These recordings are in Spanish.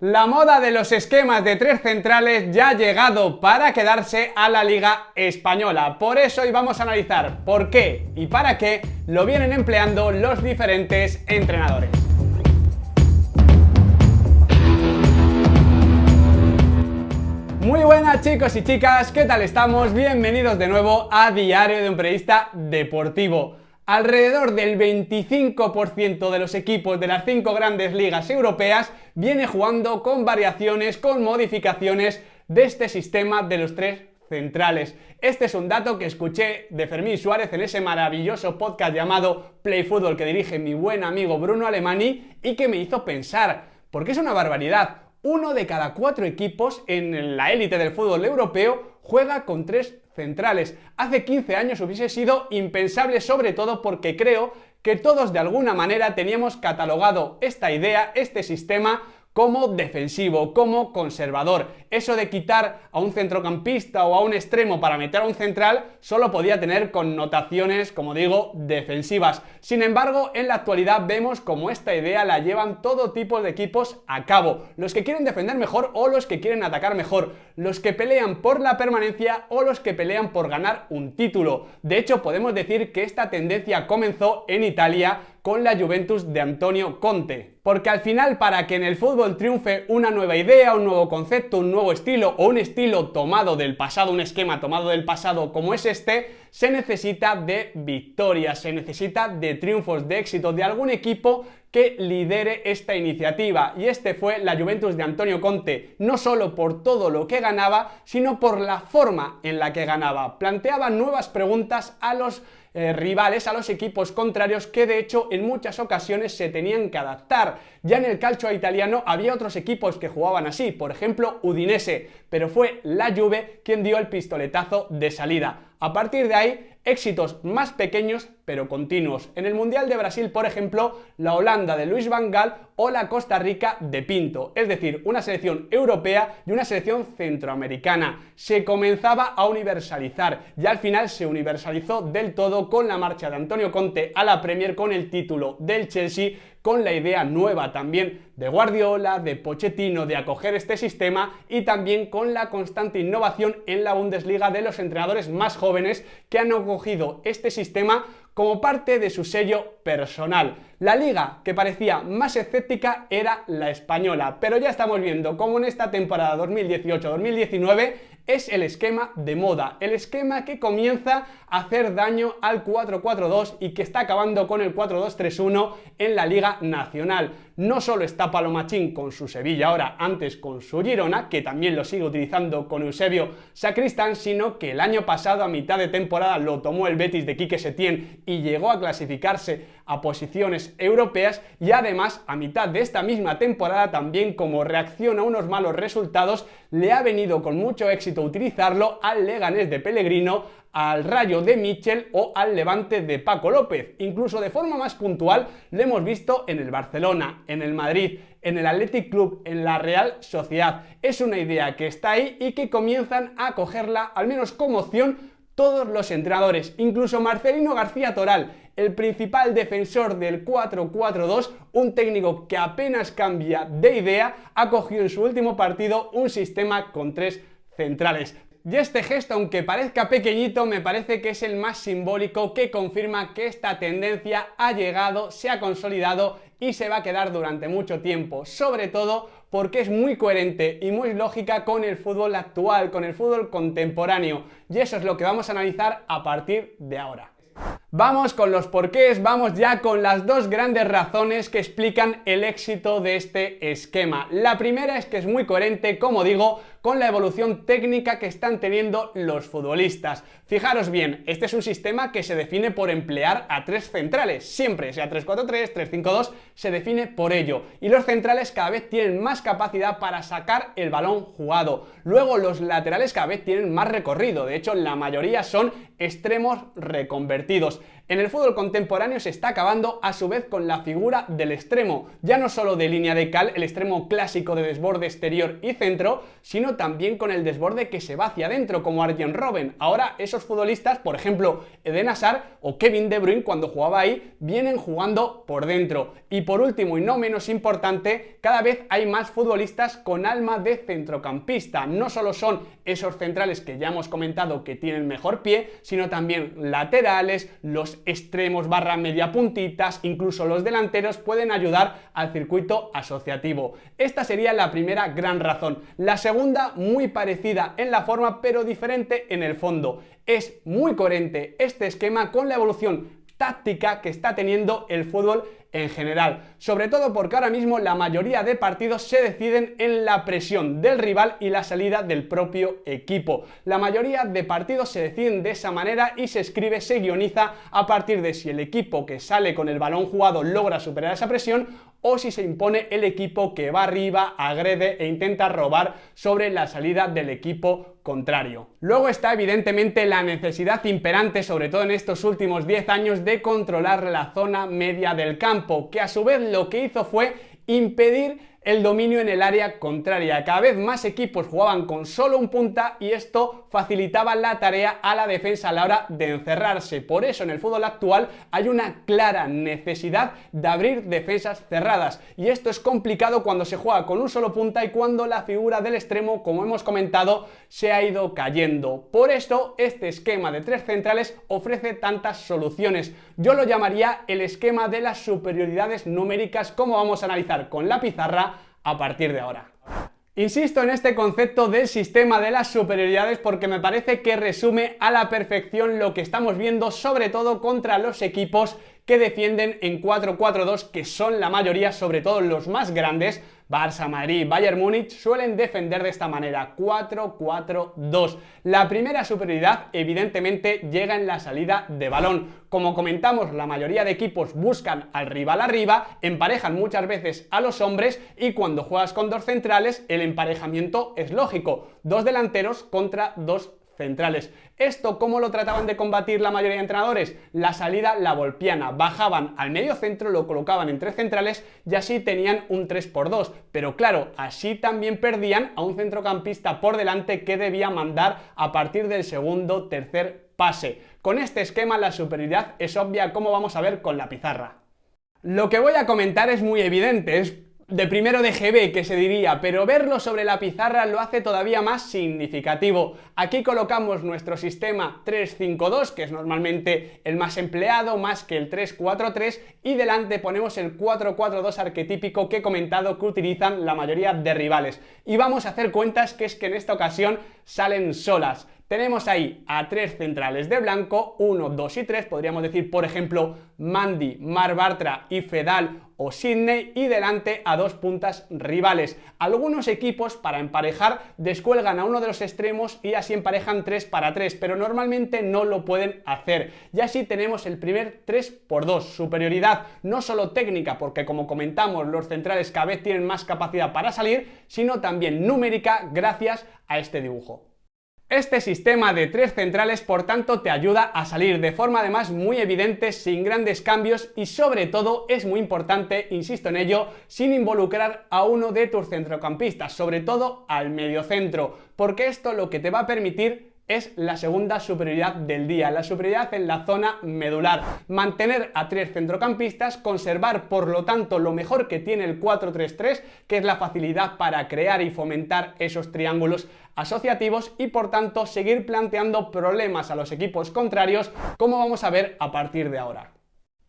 La moda de los esquemas de tres centrales ya ha llegado para quedarse a la Liga Española. Por eso hoy vamos a analizar por qué y para qué lo vienen empleando los diferentes entrenadores. Muy buenas chicos y chicas, ¿qué tal estamos? Bienvenidos de nuevo a Diario de un Periodista Deportivo. Alrededor del 25% de los equipos de las 5 grandes ligas europeas viene jugando con variaciones, con modificaciones de este sistema de los tres centrales. Este es un dato que escuché de Fermín Suárez en ese maravilloso podcast llamado Play Fútbol que dirige mi buen amigo Bruno Alemany y que me hizo pensar, porque es una barbaridad. 1 de cada 4 equipos en la élite del fútbol europeo juega con tres centrales. Hace 15 años hubiese sido impensable, sobre todo porque creo que todos de alguna manera teníamos catalogado esta idea, este sistema, como defensivo, como conservador. Eso de quitar a un centrocampista o a un extremo para meter a un central solo podía tener connotaciones, como digo, defensivas. Sin embargo, en la actualidad vemos como esta idea la llevan todo tipo de equipos a cabo. Los que quieren defender mejor o los que quieren atacar mejor. Los que pelean por la permanencia o los que pelean por ganar un título. De hecho, podemos decir que esta tendencia comenzó en Italia con la Juventus de Antonio Conte. Porque al final, para que en el fútbol triunfe una nueva idea, un nuevo concepto, un nuevo estilo o un estilo tomado del pasado, un esquema tomado del pasado como es este, se necesita de victorias, se necesita de triunfos, de éxito de algún equipo que lidere esta iniciativa. Y este fue la Juventus de Antonio Conte, no solo por todo lo que ganaba, sino por la forma en la que ganaba. Planteaba nuevas preguntas a los rivales, a los equipos contrarios que de hecho en muchas ocasiones se tenían que adaptar. Ya en el calcio italiano había otros equipos que jugaban así, por ejemplo Udinese, pero fue la Juve quien dio el pistoletazo de salida. A partir de ahí, éxitos más pequeños pero continuos. En el Mundial de Brasil, por ejemplo, la Holanda de Luis Van Gaal o la Costa Rica de Pinto, es decir, una selección europea y una selección centroamericana. Se comenzaba a universalizar y al final se universalizó del todo con la marcha de Antonio Conte a la Premier, con el título del Chelsea, con la idea nueva también de Guardiola, de Pochettino, de acoger este sistema y también con la constante innovación en la Bundesliga de los entrenadores más jóvenes que han acogido este sistema como parte de su sello personal. La liga que parecía más escéptica era la española, pero ya estamos viendo cómo en esta temporada 2018-2019 es el esquema de moda, el esquema que comienza a hacer daño al 4-4-2 y que está acabando con el 4-2-3-1 en la Liga Nacional. No solo está Palomachín con su Sevilla ahora, antes con su Girona, que también lo sigue utilizando con Eusebio Sacristán, sino que el año pasado a mitad de temporada lo tomó el Betis de Quique Setién y llegó a clasificarse a posiciones europeas, y además a mitad de esta misma temporada también, como reacción a unos malos resultados, le ha venido con mucho éxito utilizarlo al Leganés de Pellegrino, al Rayo de Michel o al Levante de Paco López. Incluso de forma más puntual lo hemos visto en el Barcelona, en el Madrid, en el Athletic Club, en la Real Sociedad. Es una idea que está ahí y que comienzan a cogerla, al menos como opción, todos los entrenadores. Incluso Marcelino García Toral, el principal defensor del 4-4-2, un técnico que apenas cambia de idea, ha cogido en su último partido un sistema con tres centrales. Y este gesto, aunque parezca pequeñito, me parece que es el más simbólico, que confirma que esta tendencia ha llegado, se ha consolidado y se va a quedar durante mucho tiempo, sobre todo porque es muy coherente y muy lógica con el fútbol actual, con el fútbol contemporáneo, y eso es lo que vamos a analizar a partir de ahora. Vamos con los porqués, vamos ya con las dos grandes razones que explican el éxito de este esquema. La primera es que es muy coherente, como digo, con la evolución técnica que están teniendo los futbolistas. Fijaros bien, este es un sistema que se define por emplear a tres centrales, siempre, sea 3-4-3, 3-5-2, se define por ello. Y los centrales cada vez tienen más capacidad para sacar el balón jugado. Luego los laterales cada vez tienen más recorrido, de hecho la mayoría son extremos reconvertidos. En el fútbol contemporáneo se está acabando a su vez con la figura del extremo, ya no solo de línea de cal, el extremo clásico de desborde exterior y centro, sino también con el desborde que se va hacia adentro, como Arjen Robben. Ahora esos futbolistas, por ejemplo Eden Hazard o Kevin De Bruyne cuando jugaba ahí, vienen jugando por dentro. Y por último y no menos importante, cada vez hay más futbolistas con alma de centrocampista. No solo son esos centrales que ya hemos comentado que tienen mejor pie, sino también laterales, los extremos barra media puntitas, incluso los delanteros pueden ayudar al circuito asociativo. Esta sería la primera gran razón. La segunda, muy parecida en la forma pero diferente en el fondo. Es muy coherente este esquema con la evolución táctica que está teniendo el fútbol en general, sobre todo porque ahora mismo la mayoría de partidos se deciden en la presión del rival y la salida del propio equipo. La mayoría de partidos se deciden de esa manera y se escribe, se guioniza a partir de si el equipo que sale con el balón jugado logra superar esa presión o si se impone el equipo que va arriba, agrede e intenta robar sobre la salida del equipo contrario. Luego está evidentemente la necesidad imperante, sobre todo en estos últimos 10 años, de controlar la zona media del campo, que a su vez lo que hizo fue impedir el dominio en el área contraria. Cada vez más equipos jugaban con solo un punta y esto facilitaba la tarea a la defensa a la hora de encerrarse. Por eso en el fútbol actual hay una clara necesidad de abrir defensas cerradas y esto es complicado cuando se juega con un solo punta y cuando la figura del extremo, como hemos comentado, se ha ido cayendo. Por esto este esquema de tres centrales ofrece tantas soluciones. Yo lo llamaría el esquema de las superioridades numéricas, como vamos a analizar con la pizarra a partir de ahora. Insisto en este concepto del sistema de las superioridades porque me parece que resume a la perfección lo que estamos viendo, sobre todo contra los equipos que defienden en 4-4-2, que son la mayoría, sobre todo los más grandes. Barça, Madrid, Bayern Múnich suelen defender de esta manera, 4-4-2. La primera superioridad evidentemente llega en la salida de balón. Como comentamos, la mayoría de equipos buscan al rival arriba, emparejan muchas veces a los hombres y cuando juegas con dos centrales el emparejamiento es lógico, dos delanteros contra dos centrales. ¿Esto cómo lo trataban de combatir la mayoría de entrenadores? La salida la volpiana, bajaban al medio centro, lo colocaban en tres centrales y así tenían un 3x2, pero claro, así también perdían a un centrocampista por delante que debía mandar a partir del segundo, tercer pase. Con este esquema la superioridad es obvia, como vamos a ver con la pizarra. Lo que voy a comentar es muy evidente, es de primero de GB que se diría, pero verlo sobre la pizarra lo hace todavía más significativo. Aquí colocamos nuestro sistema 3-5-2, que es normalmente el más empleado, más que el 3-4-3, y delante ponemos el 4-4-2 arquetípico que he comentado que utilizan la mayoría de rivales. Y vamos a hacer cuentas que es que en esta ocasión salen solas. Tenemos ahí a tres centrales de blanco, 1, 2 y 3, podríamos decir por ejemplo Mandy, Marc Bartra y Fedal o Sidney, y delante a dos puntas rivales. Algunos equipos para emparejar descuelgan a uno de los extremos y así emparejan 3 para 3, pero normalmente no lo pueden hacer. Y así tenemos el primer 3x2, superioridad no solo técnica, porque como comentamos los centrales cada vez tienen más capacidad para salir, sino también numérica gracias a este dibujo. Este sistema de tres centrales, por tanto, te ayuda a salir de forma además muy evidente, sin grandes cambios y sobre todo es muy importante, insisto en ello, sin involucrar a uno de tus centrocampistas, sobre todo al mediocentro, porque esto lo que te va a permitir es la segunda superioridad del día, la superioridad en la zona medular. Mantener a tres centrocampistas, conservar por lo tanto lo mejor que tiene el 4-3-3, que es la facilidad para crear y fomentar esos triángulos asociativos y por tanto seguir planteando problemas a los equipos contrarios, como vamos a ver a partir de ahora.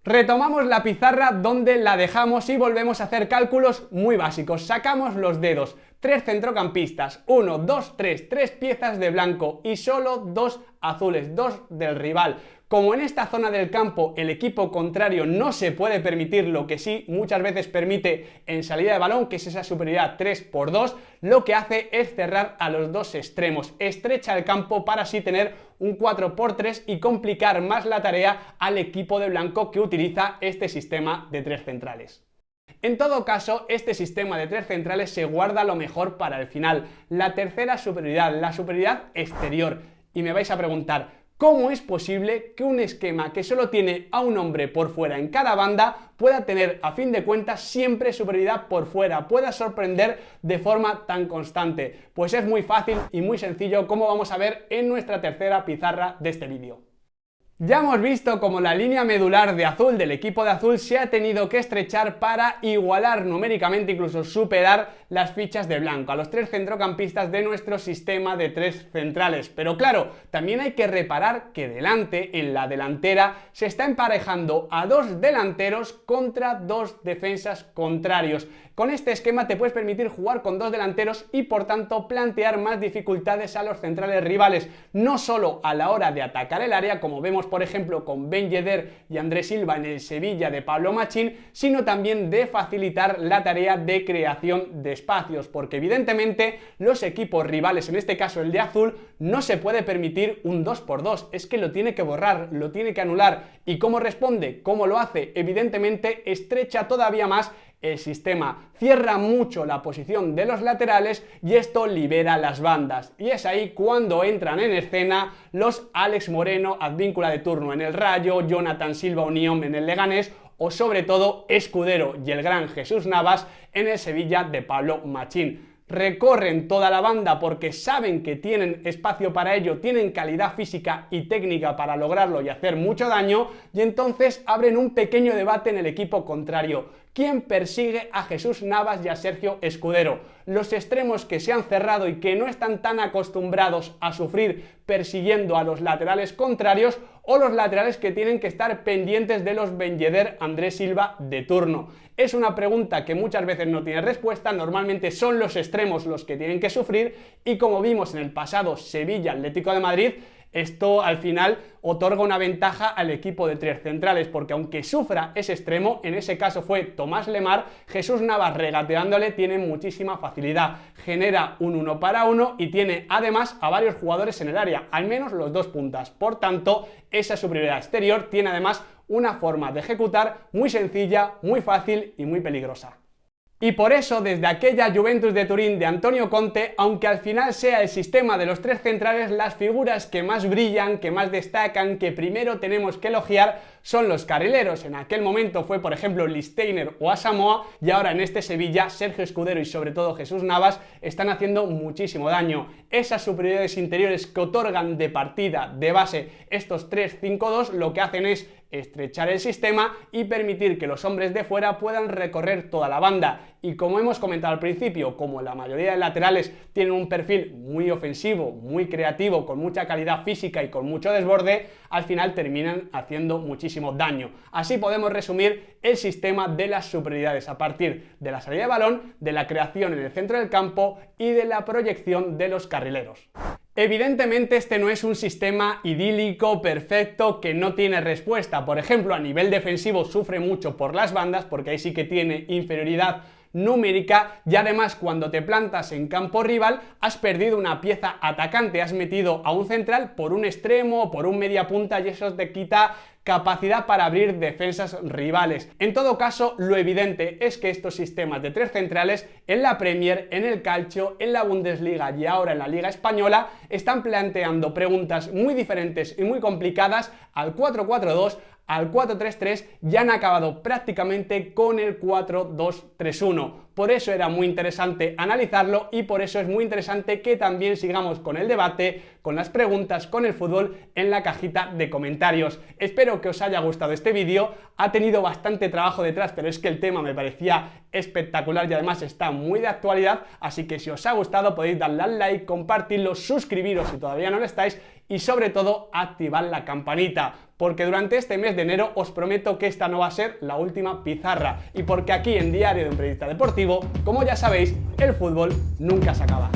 Retomamos la pizarra donde la dejamos y volvemos a hacer cálculos muy básicos. Sacamos los dedos, tres centrocampistas, 1, 2, 3, tres piezas de blanco y solo dos azules, dos del rival. Como en esta zona del campo el equipo contrario no se puede permitir lo que sí muchas veces permite en salida de balón, que es esa superioridad 3x2, lo que hace es cerrar a los dos extremos, estrecha el campo para así tener un 4x3 y complicar más la tarea al equipo de blanco que utiliza este sistema de tres centrales. En todo caso, este sistema de tres centrales se guarda lo mejor para el final, la tercera superioridad, la superioridad exterior. Y me vais a preguntar, ¿Cómo es posible que un esquema que solo tiene a un hombre por fuera en cada banda pueda tener, a fin de cuentas, siempre superioridad por fuera, pueda sorprender de forma tan constante? Pues es muy fácil y muy sencillo, como vamos a ver en nuestra tercera pizarra de este vídeo. Ya hemos visto cómo la línea medular de azul del equipo de azul se ha tenido que estrechar para igualar numéricamente, incluso superar las fichas de blanco, a los tres centrocampistas de nuestro sistema de tres centrales. Pero claro, también hay que reparar que delante, en la delantera, se está emparejando a dos delanteros contra dos defensas contrarios. Con este esquema te puedes permitir jugar con dos delanteros y por tanto plantear más dificultades a los centrales rivales, no solo a la hora de atacar el área, como vemos por ejemplo con Ben Yedder y Andrés Silva en el Sevilla de Pablo Machín, sino también de facilitar la tarea de creación de espacios, porque evidentemente los equipos rivales, en este caso el de azul, no se puede permitir un 2x2, es que lo tiene que borrar, lo tiene que anular. ¿Y cómo responde? ¿Cómo lo hace? Evidentemente estrecha todavía más el sistema, cierra mucho la posición de los laterales y esto libera las bandas. Y es ahí cuando entran en escena los Alex Moreno, Advíncula de turno en el Rayo, Jonathan Silva Unión en el Leganés o sobre todo Escudero y el gran Jesús Navas en el Sevilla de Pablo Machín. Recorren toda la banda porque saben que tienen espacio para ello, tienen calidad física y técnica para lograrlo y hacer mucho daño, y entonces abren un pequeño debate en el equipo contrario. ¿Quién persigue a Jesús Navas y a Sergio Escudero? Los extremos que se han cerrado y que no están tan acostumbrados a sufrir persiguiendo a los laterales contrarios, o los laterales que tienen que estar pendientes de los Ben Yedder, Andrés Silva de turno. Es una pregunta que muchas veces no tiene respuesta, normalmente son los extremos los que tienen que sufrir y como vimos en el pasado Sevilla Atlético de Madrid, esto al final otorga una ventaja al equipo de tres centrales, porque aunque sufra ese extremo, en ese caso fue Tomás Lemar, Jesús Navas regateándole tiene muchísima facilidad, genera un 1 para 1 y tiene además a varios jugadores en el área, al menos los dos puntas. Por tanto, esa superioridad exterior tiene además una forma de ejecutar muy sencilla, muy fácil y muy peligrosa. Y por eso, desde aquella Juventus de Turín de Antonio Conte, aunque al final sea el sistema de los tres centrales, las figuras que más brillan, que más destacan, que primero tenemos que elogiar, son los carrileros. En aquel momento fue, por ejemplo, Listeiner o Asamoah, y ahora en este Sevilla, Sergio Escudero y sobre todo Jesús Navas están haciendo muchísimo daño. Esas superioridades interiores que otorgan de partida, de base, estos 3-5-2, lo que hacen es estrechar el sistema y permitir que los hombres de fuera puedan recorrer toda la banda. Y como hemos comentado al principio, como la mayoría de laterales tienen un perfil muy ofensivo, muy creativo, con mucha calidad física y con mucho desborde, al final terminan haciendo muchísimo daño. Así podemos resumir el sistema de las superioridades a partir de la salida de balón, de la creación en el centro del campo y de la proyección de los carrileros. Evidentemente este no es un sistema idílico, perfecto, que no tiene respuesta. Por ejemplo, a nivel defensivo sufre mucho por las bandas, porque ahí sí que tiene inferioridad numérica, y además cuando te plantas en campo rival has perdido una pieza atacante, has metido a un central por un extremo o por un media punta y eso te quita capacidad para abrir defensas rivales. En todo caso, lo evidente es que estos sistemas de tres centrales en la Premier, en el Calcio, en la Bundesliga y ahora en la Liga Española están planteando preguntas muy diferentes y muy complicadas al 4-4-2, al 4-3-3 y han acabado prácticamente con el 4-2-3-1. Por eso era muy interesante analizarlo y por eso es muy interesante que también sigamos con el debate, con las preguntas, con el fútbol en la cajita de comentarios. Espero que os haya gustado este vídeo, ha tenido bastante trabajo detrás, pero es que el tema me parecía espectacular y además está muy de actualidad, así que si os ha gustado podéis darle al like, compartirlo, suscribiros si todavía no lo estáis y sobre todo activar la campanita, porque durante este mes de enero os prometo que esta no va a ser la última pizarra y porque aquí en Diario de un Periodista Deportivo, como ya sabéis, el fútbol nunca se acaba.